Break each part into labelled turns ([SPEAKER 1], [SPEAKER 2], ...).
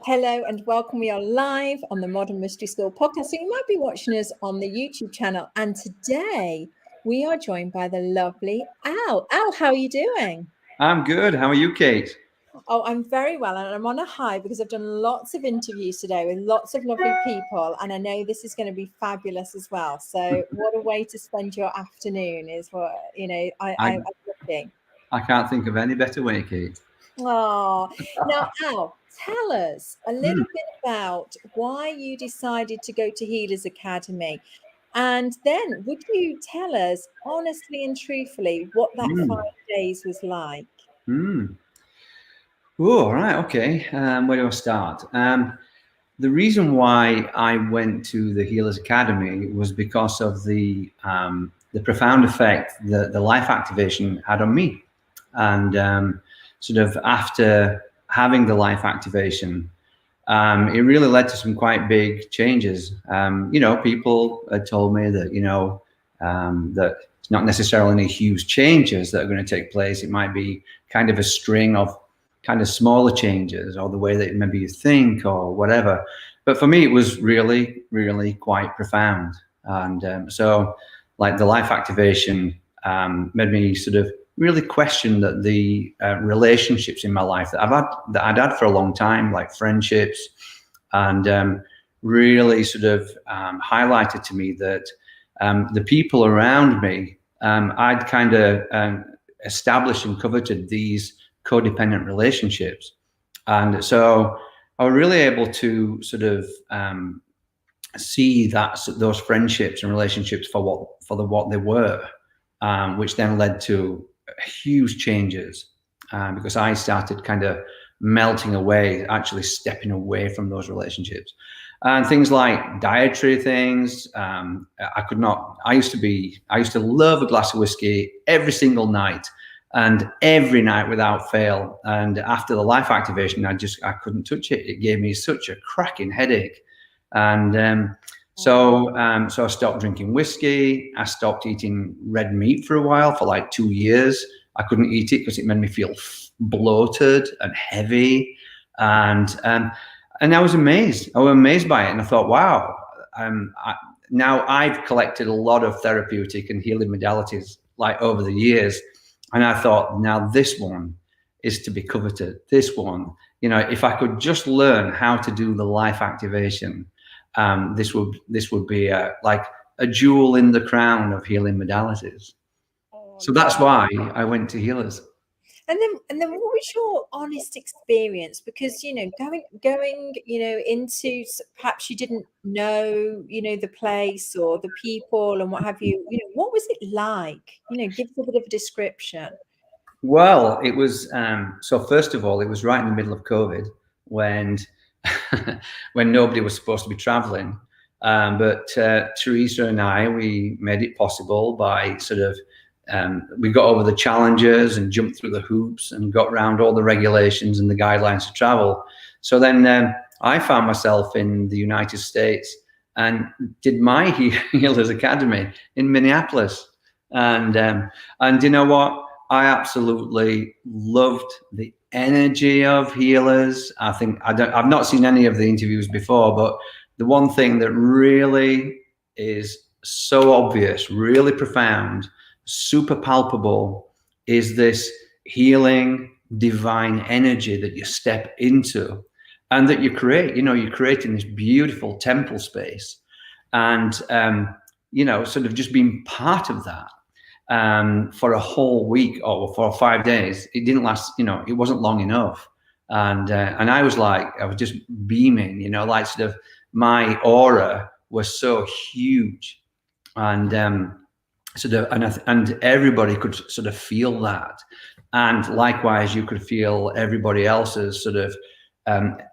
[SPEAKER 1] Hello and welcome. We are live on the Modern Mystery School podcast. So you might be watching us on the YouTube channel. And today we are joined by the lovely Al. Al, how are you doing?
[SPEAKER 2] I'm good. How are you, Kate?
[SPEAKER 1] Oh, I'm very well. And I'm on a high because I've done lots of interviews today with lots of lovely people. And I know this is going to be fabulous as well. So what a way to spend your afternoon is what, I'm looking.
[SPEAKER 2] I can't think of any better way, Kate.
[SPEAKER 1] Oh, now, Al, tell us a little bit about why you decided to go to Healers Academy. And then would you tell us honestly and truthfully what that 5 days was like?
[SPEAKER 2] Oh, all right. Okay. Where do I start? The reason why I went to the Healers Academy was because of the profound effect that the life activation had on me. And sort of after having the life activation, it really led to some quite big changes. People had told me that, that it's not necessarily any huge changes that are going to take place. It might be kind of a string of kind of smaller changes, or the way that maybe you think or whatever. But for me, it was really, really quite profound. And so like the life activation made me sort of really question that the relationships in my life that I'd had for a long time, like friendships, and really sort of highlighted to me that the people around me, I'd kind of established and coveted these codependent relationships. And so I was really able to sort of see those friendships and relationships for what they were, which then led to huge changes, because I started kind of melting away, actually stepping away from those relationships. And things like dietary things, I used to love a glass of whiskey every single night, and every night without fail. And after the life activation, I couldn't touch it. It gave me such a cracking headache. And so I stopped drinking whiskey. I stopped eating red meat for a while, for like 2 years. I couldn't eat it because it made me feel bloated and heavy. And I was amazed. I was amazed by it. And I thought, wow, now I've collected a lot of therapeutic and healing modalities like over the years. And I thought, now this one is to be coveted. This one, if I could just learn how to do the life activation, this would be like a jewel in the crown of healing modalities. So that's why I went to Healers.
[SPEAKER 1] And then what was your honest experience? Because, going, into, perhaps you didn't know, the place or the people and what have you, what was it like? Give us a bit of a description.
[SPEAKER 2] Well, it was, so first of all, it was right in the middle of COVID when, when nobody was supposed to be traveling. But Teresa and I, we made it possible by sort of, we got over the challenges and jumped through the hoops and got around all the regulations and the guidelines to travel. So then I found myself in the United States and did my Healers Academy in Minneapolis. And you know what? I absolutely loved the energy of Healers. I've not seen any of the interviews before, but the one thing that really is so obvious, really profound, super palpable, is this healing divine energy that you step into and that you create. You're creating this beautiful temple space, and sort of just being part of that for a whole week or for 5 days. It didn't last, it wasn't long enough. And I was just beaming, like sort of my aura was so huge. And and everybody could sort of feel that. And likewise, you could feel everybody else's sort of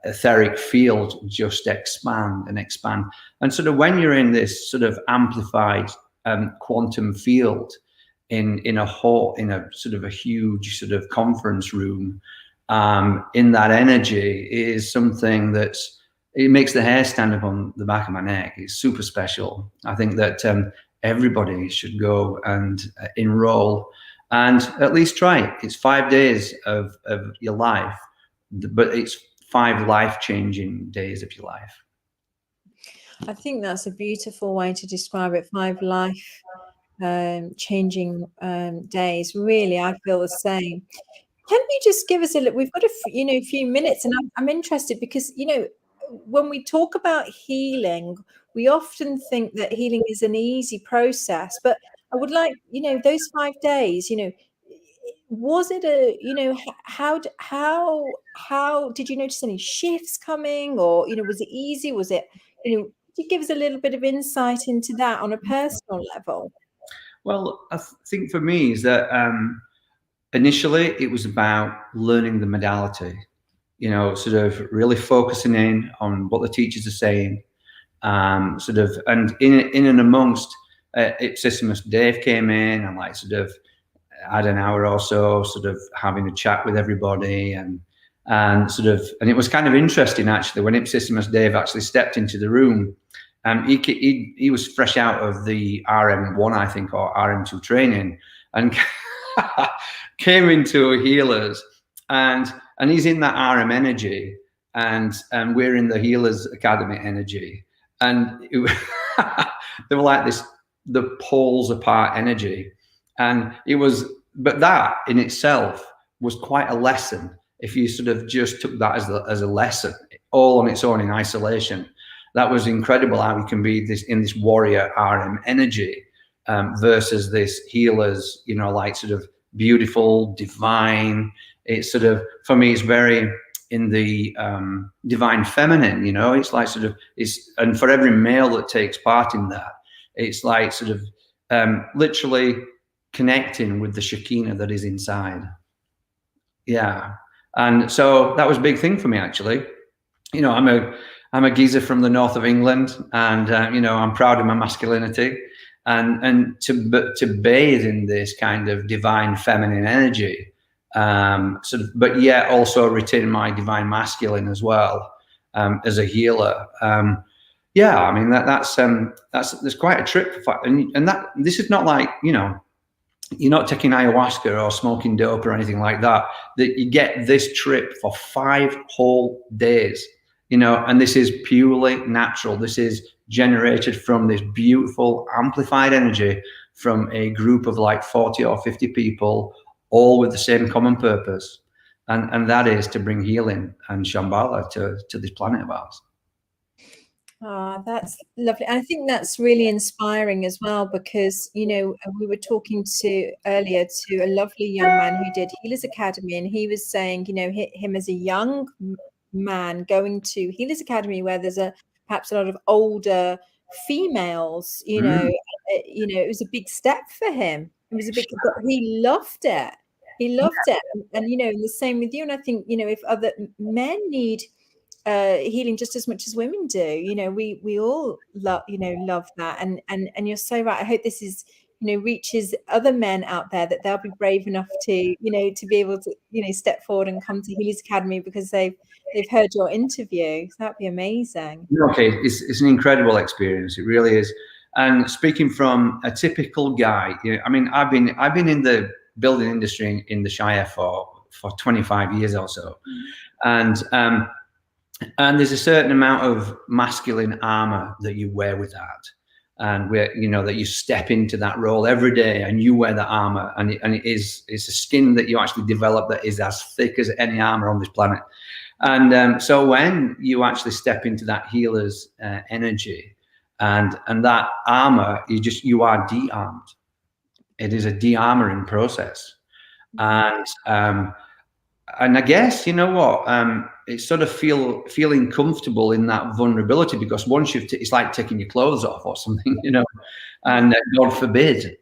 [SPEAKER 2] etheric field just expand and expand. And sort of when you're in this sort of amplified quantum field, in a sort of a huge sort of conference room, in that energy is something it makes the hair stand up on the back of my neck. It's super special. I think that everybody should go and enroll and at least try it. It's 5 days of your life, but it's 5 life-changing days of your life.
[SPEAKER 1] I think that's a beautiful way to describe it. 5 life changing days. Really, I feel the same. Can you just give us a look? We've got a few minutes, and I'm interested because when we talk about healing, we often think that healing is an easy process. But I would like those 5 days. Was it how did you notice any shifts coming, or was it easy? Was it could you give us a little bit of insight into that on a personal level?
[SPEAKER 2] Well, I think for me is that initially it was about learning the modality, sort of really focusing in on what the teachers are saying, sort of, and in and amongst Ipsissimus, Dave came in and like sort of had an hour or so, sort of having a chat with everybody, and it was kind of interesting actually when Ipsissimus Dave actually stepped into the room. He was fresh out of the RM1, I think, or RM2 training, and came into Healers, and he's in that RM energy, and we're in the Healers Academy energy, and they were like the poles apart energy, and but that in itself was quite a lesson if you sort of just took that as a lesson all on its own in isolation. That was incredible how you can be in this warrior RM energy versus this Healers, like sort of beautiful, divine. It's sort of, for me, it's very in the divine feminine, it's like sort of, and for every male that takes part in that, it's like sort of literally connecting with the Shekinah that is inside. Yeah. And so that was a big thing for me, actually. I'm a geezer from the north of England, and I'm proud of my masculinity, and to bathe in this kind of divine feminine energy, sort of, but yet also retain my divine masculine as well, as a healer. Yeah, I mean that's quite a trip, and that this is not like you're not taking ayahuasca or smoking dope or anything like that. That you get this trip for 5 whole days. And this is purely natural. This is generated from this beautiful amplified energy from a group of like 40 or 50 people, all with the same common purpose. And that is to bring healing and Shambhala to this planet of ours.
[SPEAKER 1] Oh, that's lovely. And I think that's really inspiring as well, because, we were talking earlier to a lovely young man who did Healers Academy, and he was saying, him as a young man going to Healers Academy where there's perhaps a lot of older females, it was a big step for him. It was a big, but he loved it. He loved it. And and the same with you. And I think, if other men need healing just as much as women do, we all love that. And you're so right. I hope this is reaches other men out there, that they'll be brave enough to to be able to step forward and come to Healers Academy because they've heard your interview. So that'd be amazing.
[SPEAKER 2] Okay, it's an incredible experience. It really is. And speaking from a typical guy, I mean, I've been in the building industry in the Shire for 25 years or so, and there's a certain amount of masculine armor that you wear with that, and where that you step into that role every day, and you wear the armor, and it's a skin that you actually develop that is as thick as any armor on this planet. And so when you actually step into that healer's energy and that armor, you are de-armed. It is a de-armoring process, and I guess it's sort of feeling comfortable in that vulnerability, because once it's like taking your clothes off or something, and God forbid.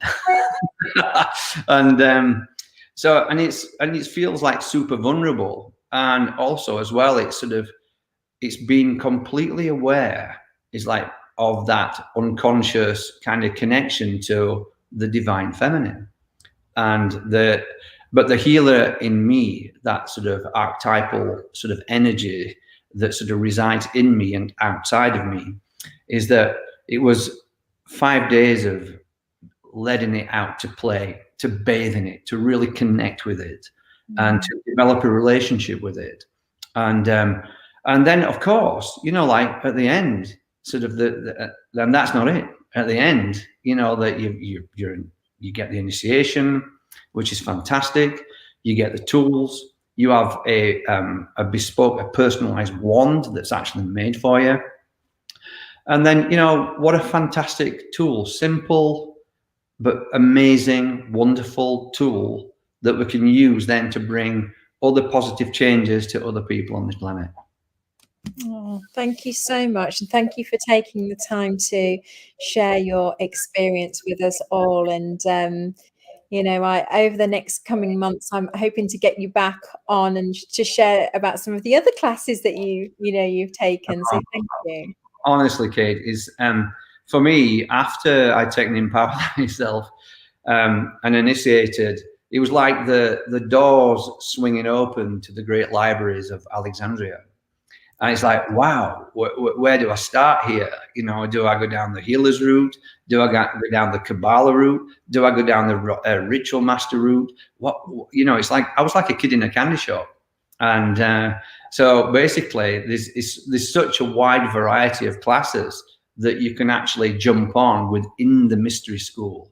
[SPEAKER 2] And so it feels like super vulnerable, and also as well, it's being completely aware of that unconscious kind of connection to the divine feminine, but the healer in me, that sort of archetypal sort of energy that sort of resides in me and outside of me, is that it was 5 days of letting it out to play, to bathe in it, to really connect with it, and to develop a relationship with it. And And then, of course, you know, like at the end, sort of then that's not it. At the end, you know, that you get the initiation, which is fantastic. You get the tools. You have a bespoke, a personalized wand that's actually made for you. And then, you know, what a fantastic tool, simple, but amazing, wonderful tool that we can use then to bring other positive changes to other people on this planet.
[SPEAKER 1] Oh, thank you so much. And thank you for taking the time to share your experience with us all. And, you know, over the next coming months, I'm hoping to get you back on and to share about some of the other classes that you've taken. So thank you.
[SPEAKER 2] Honestly, Kate, is for me, after I'd taken Empower myself and initiated, it was like the doors swinging open to the great libraries of Alexandria. And it's like, wow, where do I start here? You know, do I go down the healers route? Do I go down the Kabbalah route? Do I go down the ritual master route? What, you know, it's like, I was like a kid in a candy shop. And so basically there's such a wide variety of classes that you can actually jump on within the mystery school.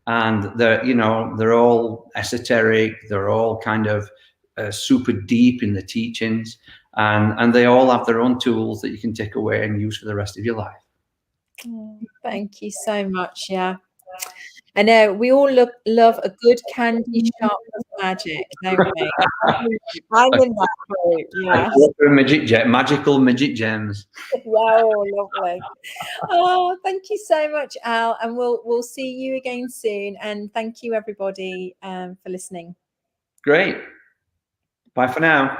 [SPEAKER 2] And they're all esoteric. They're all kind of super deep in the teachings. And they all have their own tools that you can take away and use for the rest of your life.
[SPEAKER 1] Oh, thank you so much. Yeah. I know we all love a good candy shop of magic, don't we? I'm in that group, yes.
[SPEAKER 2] Magical midget gems.
[SPEAKER 1] Wow, lovely. Oh, thank you so much, Al. And we'll see you again soon. And thank you everybody for listening.
[SPEAKER 2] Great. Bye for now.